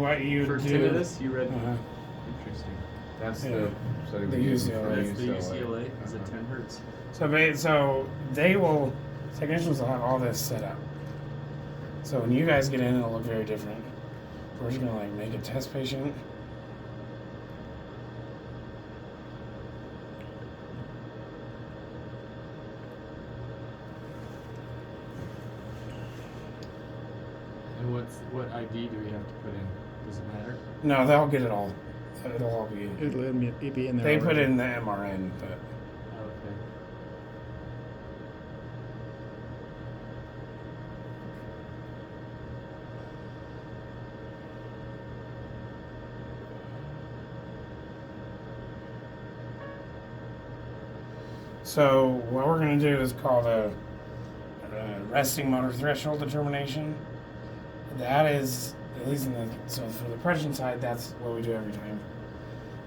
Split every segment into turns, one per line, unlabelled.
what you
For
do...
tinnitus, you read...
Interesting. That's
Yeah.
the study
The
we used
UCLA.
for
That's the UCLA. Is it 10 hertz?
So they will... Technicians will have all this set up. So when you guys get in, it'll look very different. We're just gonna like make a test patient.
And what ID do we have to put in? Does it matter?
No, they'll get it all. It'll all be.
It'll be in there.
They
already.
put in the MRN, but
Oh, okay.
so what we're gonna do is called a resting motor threshold determination. That is, at least in the, so for the depression side, that's what we do every time.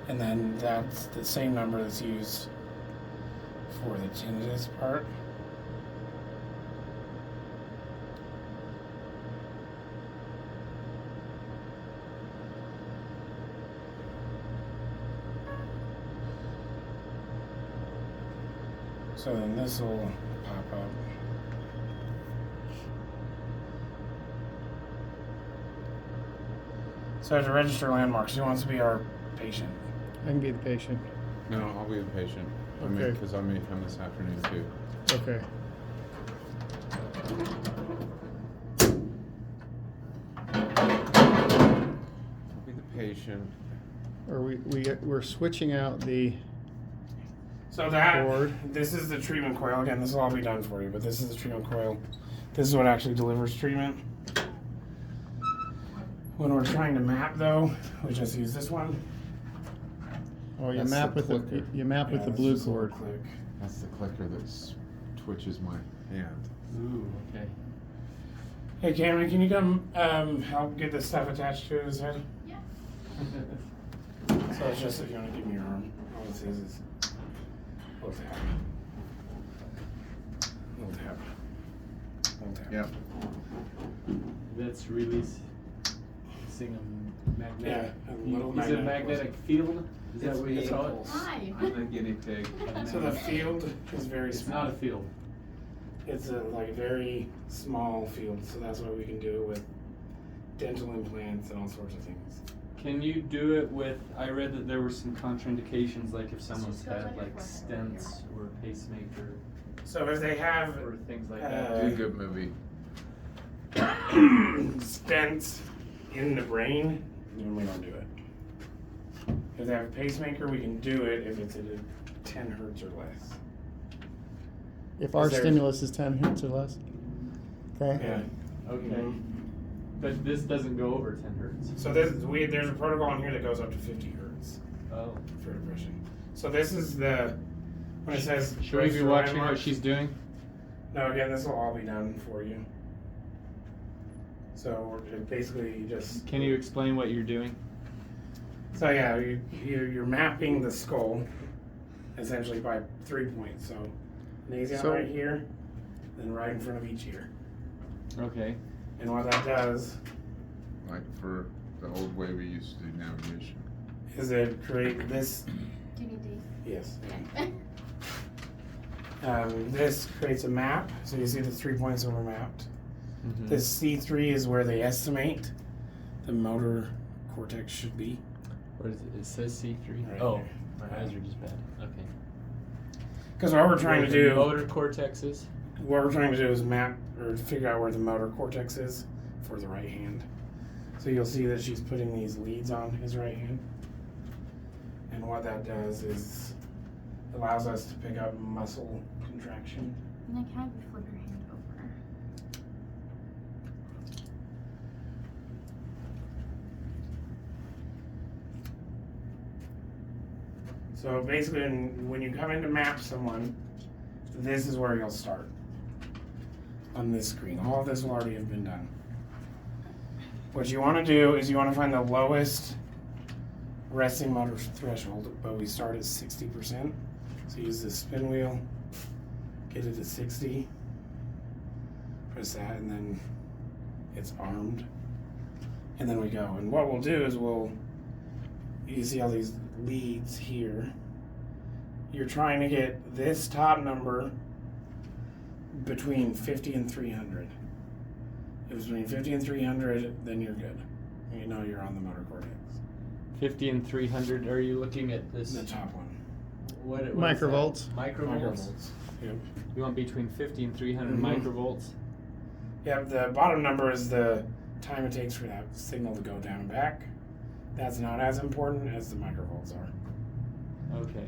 And then that's the same number that's used for the tinnitus part. So then this will pop up. So to register landmarks, who wants to be our patient?
I can be the patient.
No, I'll be the patient.
Okay.
Because I may come this afternoon too.
Okay.
I'll be the patient.
Or we're switching out the
So that,
cord.
this is the treatment coil. Again, this will all be done for you, but this is the treatment coil. This is what actually delivers treatment. When we're trying to map though, we just use this one.
Oh, you
That's
map
the
with the
clicker.
you map with
Yeah,
the
this
blue
is a little
cord.
click.
That's the clicker that twitches my hand.
Ooh, okay.
Hey Cameron, can you come help get this stuff attached to his head?
Yeah.
So it's just if you want to give me your arm. All it says is little tap. Little tap. Little tap.
Yep.
That's releasing a magnetic.
Yeah, a little
Is it
magnetic
magnetic field? Is that
It's
what you
me.
call it?
Hi.
I'm the guinea pig.
So the field is very
It's
small.
not a field.
It's a like very small field, so that's why we can do it with dental implants and all sorts of things.
Can you do it with? I read that there were some contraindications, like if someone's
just goes
had
on your
like
forehead.
stents or a pacemaker
So if they have
or things like
Uh,
Be a good movie.
stents in the brain, then we don't do it. If they have a pacemaker, we can do it if it's at a 10 hertz or less.
If our
Is there-
stimulus is 10 hertz or less. Okay.
Yeah.
that. Okay.
Mhm.
But this doesn't go over 10 hertz.
So there's a protocol in here that goes up to 50 hertz
Oh.
for depression. So this is the, when it says...
Should we be
register
watching what
landmarks-
she's doing?
No, again, this will all be done for you. So it basically just...
Can you explain what you're doing?
So yeah, you're mapping the skull essentially by 3 points. So nasion
So-
right here, then right in front of each ear.
Okay.
And what that does
Like for the old way we used to do navigation.
is it create this,
Do you need these?
yes.
Okay.
This creates a map. So you see the 3 points that were mapped.
Mhm.
This C3 is where they estimate the motor cortex should be.
What is it? It says C3.
Right
Oh,
here.
my eyes are just bad. Okay.
Because what we're trying
Where
to
the
do,
motor cortex is.
what we're trying to do is map or figure out where the motor cortex is for the right hand. So you'll see that she's putting these leads on his right hand. And what that does is allows us to pick up muscle contraction.
And then can I have you flip your hand over?
So basically when you come in to map someone, this is where you'll start on this screen. All of this will already have been done. What you want to do is you want to find the lowest resting motor threshold, but we start at 60%. So use the spin wheel, get it to 60, press that, and then it's armed. and then we go. And what we'll do is you see all these leads here. You're trying to get this top number between 50 and 300. If it's between 50 and 300, then you're good. You know you're on the motor cortex.
50 and 300. Are you looking at this?
The top one.
What is
Microvolts.
that? Microvolts.
Yep.
You want between 50 and 300
Mhm.
microvolts.
Yep, the bottom number is the time it takes for that signal to go down and back. That's not as important as the microvolts are.
Okay.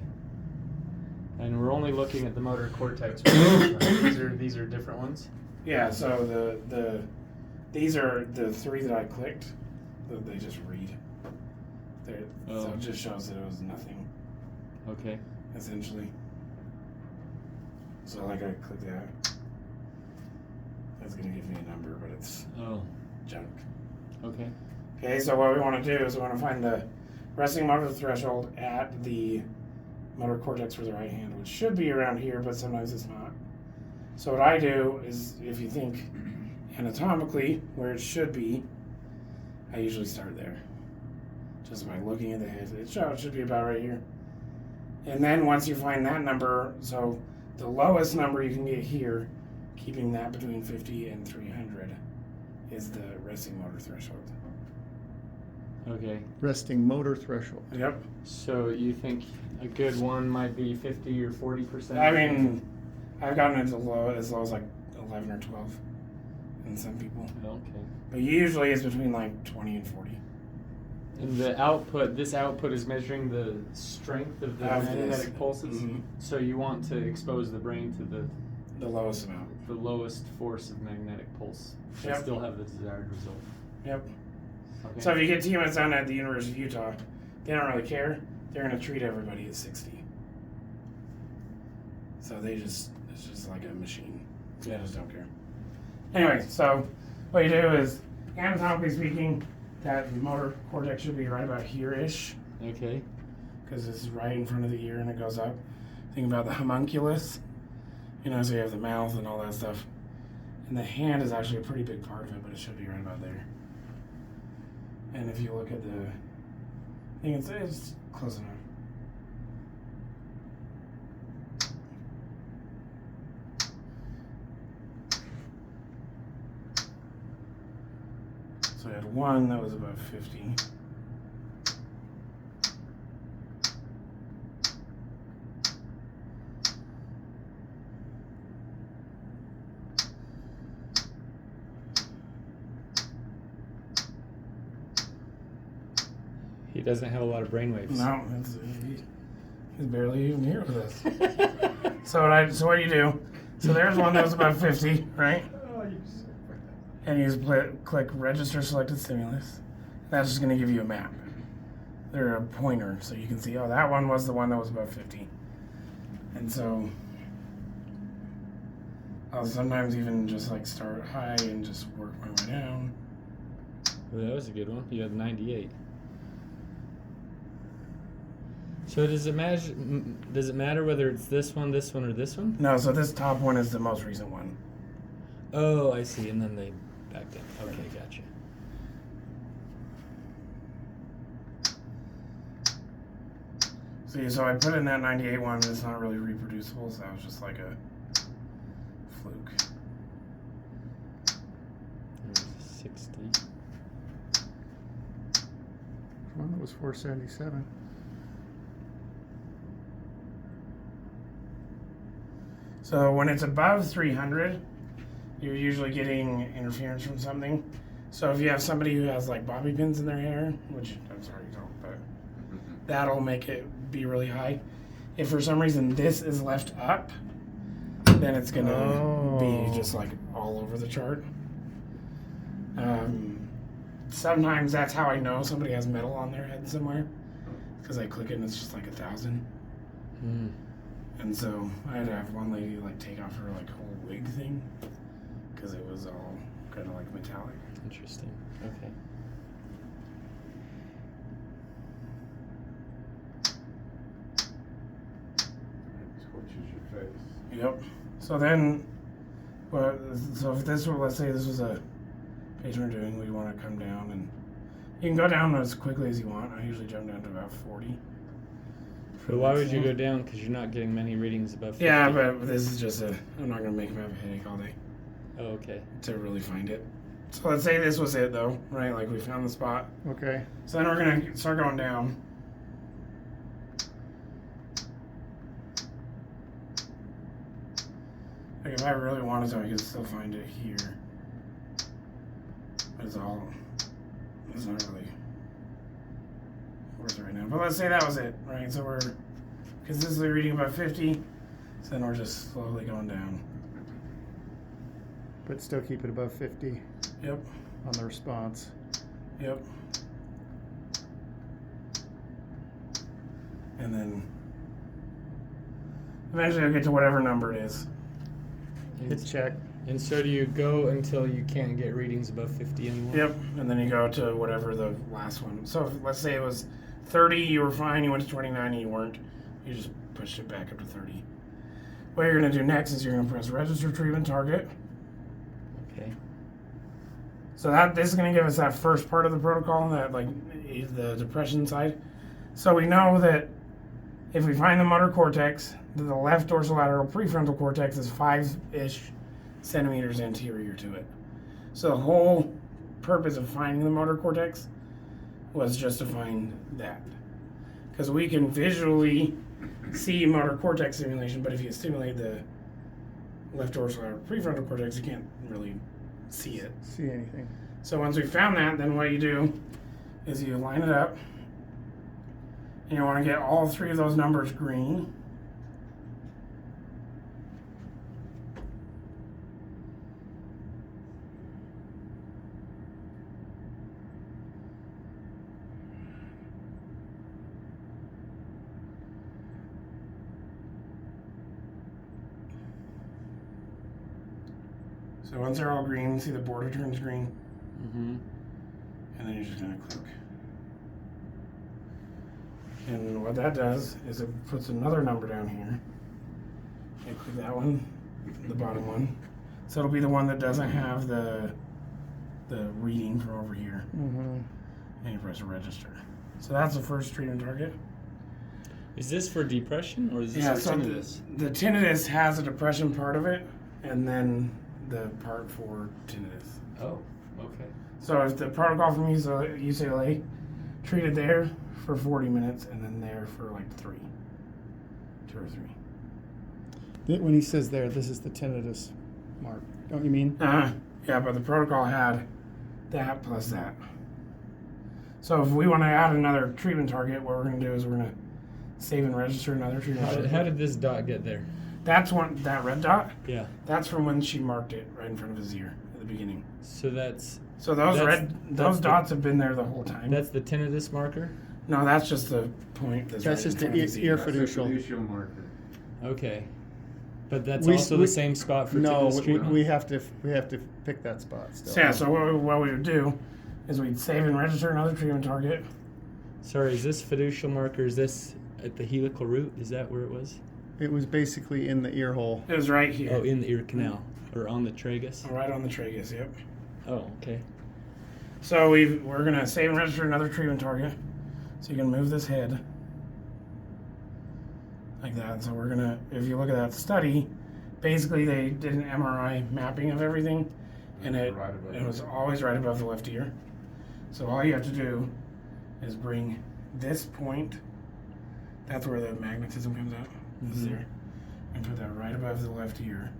And we're only looking at the motor cortex. These are different ones.
Yeah, so these are the three that I clicked. They just read. So it just shows that it was nothing,
Okay.
essentially. So like I click that. That's gonna give me a number, but it's
Oh.
junk.
Okay.
Okay, so what we want to do is we want to find the resting motor threshold at the motor cortex for the right hand, which should be around here, but sometimes it's not. So what I do is, if you think anatomically where it should be, I usually start there. Just by looking at the head, it should be about right here. And then once you find that number, so the lowest number you can get here, keeping that between 50 and 300, is the resting motor threshold.
Okay.
Resting motor threshold.
Yep.
So you think a good one might be 50 or 40%?
I mean, I've gotten it as low as like 11 or 12 in some people.
Okay.
But usually it's between like 20 and 40.
And the output, this output is measuring the strength of the
Of this.
magnetic pulses.
Mhm.
So you want to expose the brain to
The lowest amount.
the lowest force of magnetic pulse and
Yep.
still have the desired result.
Yep.
Okay.
So if you get TMS done at the University of Utah, they don't really care. They're going to treat everybody at 60. So it's just like a machine. They just don't care. Anyway, so what you do is, anatomically speaking, that motor cortex should be right about here-ish,
Okay.
because it's right in front of the ear and it goes up. Think about the homunculus, so you have the mouth and all that stuff. And the hand is actually a pretty big part of it, but it should be right about there. And if you look at the thing, it's close enough. So I had one that was about 50.
He doesn't have a lot of brain waves.
No, he's barely even here with us. So what you do? So there's one that was about 50, right? And you just click register selected stimulus. That's just going to give you a map. They're a pointer, so you can see, oh, that one was the one that was about 50. And so I'll sometimes even just like start high and just work my way down.
Well, that was a good one. You had 98. So does it matter whether it's this one, or this one?
No, so this top one is the most recent one.
Oh, I see. And then they backed in. Okay, gotcha.
See, so I put in that 98 one, and it's not really reproducible, so that was just like a fluke.
60.
One that was 477.
So when it's above 300, you're usually getting interference from something. So if you have somebody who has like bobby pins in their hair, which I'm sorry you don't, but that'll make it be really high. If for some reason this is left up, then it's gonna be just like all over the chart. Sometimes that's how I know somebody has metal on their head somewhere, because I click it and it's just like 1,000.
Mm.
And so I had to have one lady like take off her like whole wig thing, because it was all kind of like metallic.
Interesting. Okay.
Scorches your face.
Yep. So then, so if this were, let's say this was a patient we're doing, we want to come down and You can go down as quickly as you want. I usually jump down to about 40.
But why would you go down? Because you're not getting many readings above 50.
Yeah, but this is just I'm not going to make him have a headache all day
Oh, okay.
to really find it. So let's say this was it, though, right? Like we found the spot.
Okay.
So then we're going to start going down. Like if I really wanted to, I could still find it here. But it's not really worth it right now. But let's say that was it, right? So we're consistently reading about 50, so then we're just slowly going down.
But still keep it above 50
Yep,
on the response.
yep. And then eventually I'll get to whatever number it is.
Hit check.
And so do you go until you can't get readings above 50 anymore?
Yep, and then you go to whatever the last one. So if, let's say it was 30, you were fine, you went to 29 and you weren't. You just pushed it back up to 30. What you're going to do next is you're going to press register treatment target.
Okay.
So this is going to give us that first part of the protocol, that like the depression side. So we know that if we find the motor cortex, the left dorsolateral prefrontal cortex is 5-ish centimeters anterior to it. So the whole purpose of finding the motor cortex was just to find that. Because we can visually see motor cortex stimulation, but if you stimulate the left dorsolateral prefrontal cortex, you can't really see it.
See anything.
So once we found that, then what you do is you line it up, and you want to get all three of those numbers green. So once they're all green, see the border turns green,
Mm-hmm.
and then you're just going to click. And what that does is it puts another number down here. And click that one, the bottom one. So it'll be the one that doesn't have the reading from over here.
Mm-hmm.
And you press register. So that's the first treatment target.
Is this for depression or is this for
So
tinnitus?
the tinnitus has a depression part of it, and then the part for tinnitus.
Oh, okay.
So if the protocol from UCLA treated there for 40 minutes and then there for like 2 or 3.
When he says there, this is the tinnitus mark. Don't you mean?
Yeah, but the protocol had that plus that. So if we want to add another treatment target, what we're going to do is we're going to save and register another treatment target.
How did this dot get there?
That's that red dot.
Yeah.
That's from when she marked it right in front of his ear at the beginning.
So those
Those dots have been there the whole time.
That's the tinnitus marker?
No, that's just the point.
That's
right
just
in front
the
of his
ear
That's a
fiducial.
fiducial marker.
Okay. But that's
We-
also
we-
the same spot for
No,
tinnitus treatment?
we have to pick that spot still.
So, yeah, so what we would do is we'd save and register another treatment target.
Sorry, is this fiducial marker, is this at the helical root? Is that where it was?
It was basically in the ear hole.
It was right here.
Oh, in the ear canal. Or on the tragus?
Right on the tragus, yep.
Oh, okay.
So we're going to save and register another treatment target. So you can move this head like that. So we're going to, if you look at that study, basically they did an MRI mapping of everything, and it was always right above the left ear. So all you have to do is bring this point, that's where the magnetism comes out, this there, and put that right above the left ear.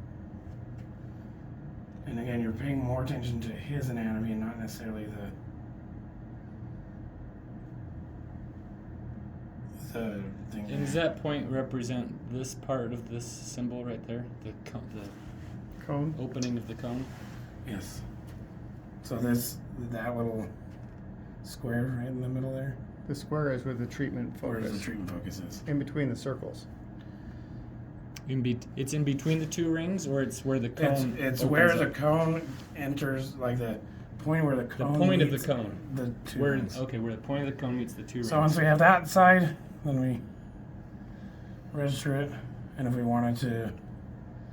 And again, you're paying more attention to his anatomy and not necessarily the thing.
And does that point represent this part of this symbol right there? The
Cone?
opening of the cone?
Yes. So that little square right in the middle there,
The square is where the treatment
where
focus.
the treatment focus is.
In between the circles.
It's in between the two rings, or it's where the cone
It's
opens
where the
up?
cone enters, like the point where the
The
cone
point of the
meets
cone.
the two
Where
rings.
okay, where the point of the cone meets the two rings.
So once we have that side, then we register it, and if we wanted to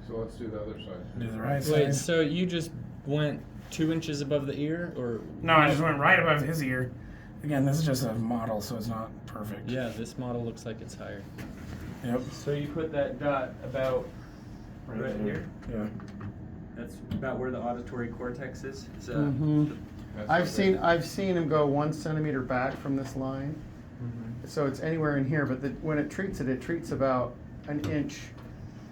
So let's do the other side.
do the right
Wait,
side.
so you just went 2 inches above the ear, or
No, I just went right above his ear, Again, this is just a model, so it's not perfect.
Yeah, this model looks like it's higher.
Yep.
So you put that dot about right here?
Yeah.
That's about where the auditory cortex is?
That's
I've
what
seen him go 1 centimeter back from this line, so it's anywhere in here. But when it treats about an inch.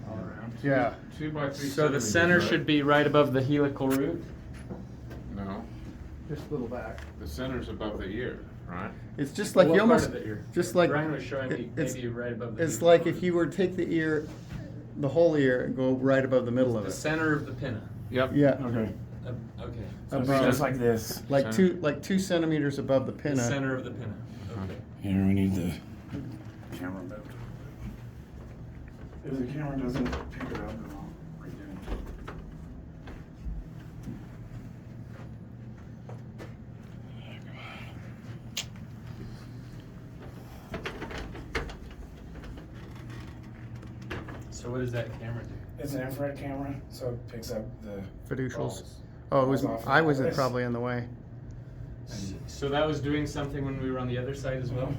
All around.
Yeah.
2 by 3
So the
centimeters,
center
right?
should be right above the helical root?
No,
Just a little back.
the center's above the ear, right?
It's just like
What
you
part
almost,
of the ear?
just like
Brian was showing me
it's-
maybe right above the
it's
helical
like
root.
if you were to take the ear, the whole ear, and go right above the middle of
The
it.
center of the pinna.
Yep.
Yeah,
Okay.
Okay.
So it's
Above.
just like this.
like
Center.
2 centimeters above the
The
pinna.
center of the pinna. Okay.
Here, we need the camera moved. If the camera doesn't pick it up, then I'll redo it.
So what does that camera do?
It's an infrared camera, so it picks up the
Fiducials.
Balls.
Oh, it was.
Balls off
I was
this.
probably in the way.
So that was doing something when we were on the other side as well?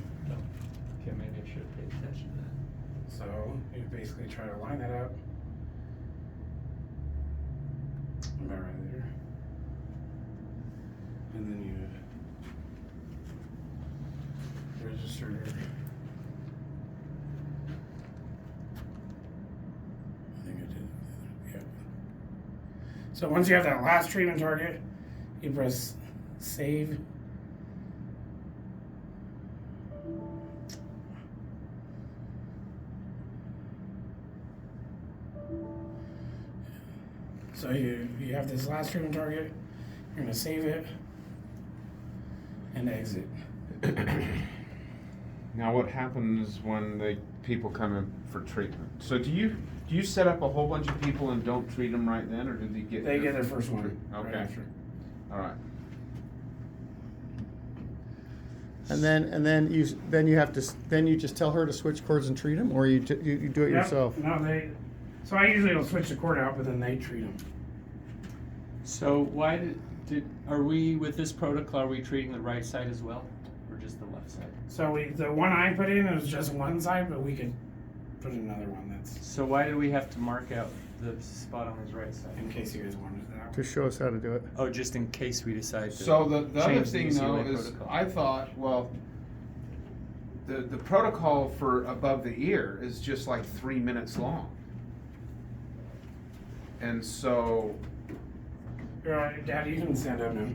Okay, maybe I should have paid attention to that.
So you basically try to line that up. About right there. And then you register. I think I did. Yep. So once you have that last treatment target, you press save. So you have this last treatment target, you're gonna save it and exit.
Now, what happens when people come in for treatment? So do you set up a whole bunch of people and don't treat them right then, or do they get?
They get their first one.
Okay.
Right after.
All right.
And then you just tell her to switch cords and treat them, or you do it
Yep.
yourself.
No, so I usually will switch the cord out, but then they treat them.
So why are we, with this protocol, are we treating the right side as well? Or just the left side?
So the one I put in was just one side, but we could put another one that's
So why do we have to mark out the spot on his right side?
in case you guys wanted that.
To show us how to do it.
Oh, just in case we decide to.
So the other
change the
thing though
UCLA
is,
protocol.
I thought, well, the protocol for above the ear is just like 3 minutes long. And so,
You're all right, Dad, you can stand up now.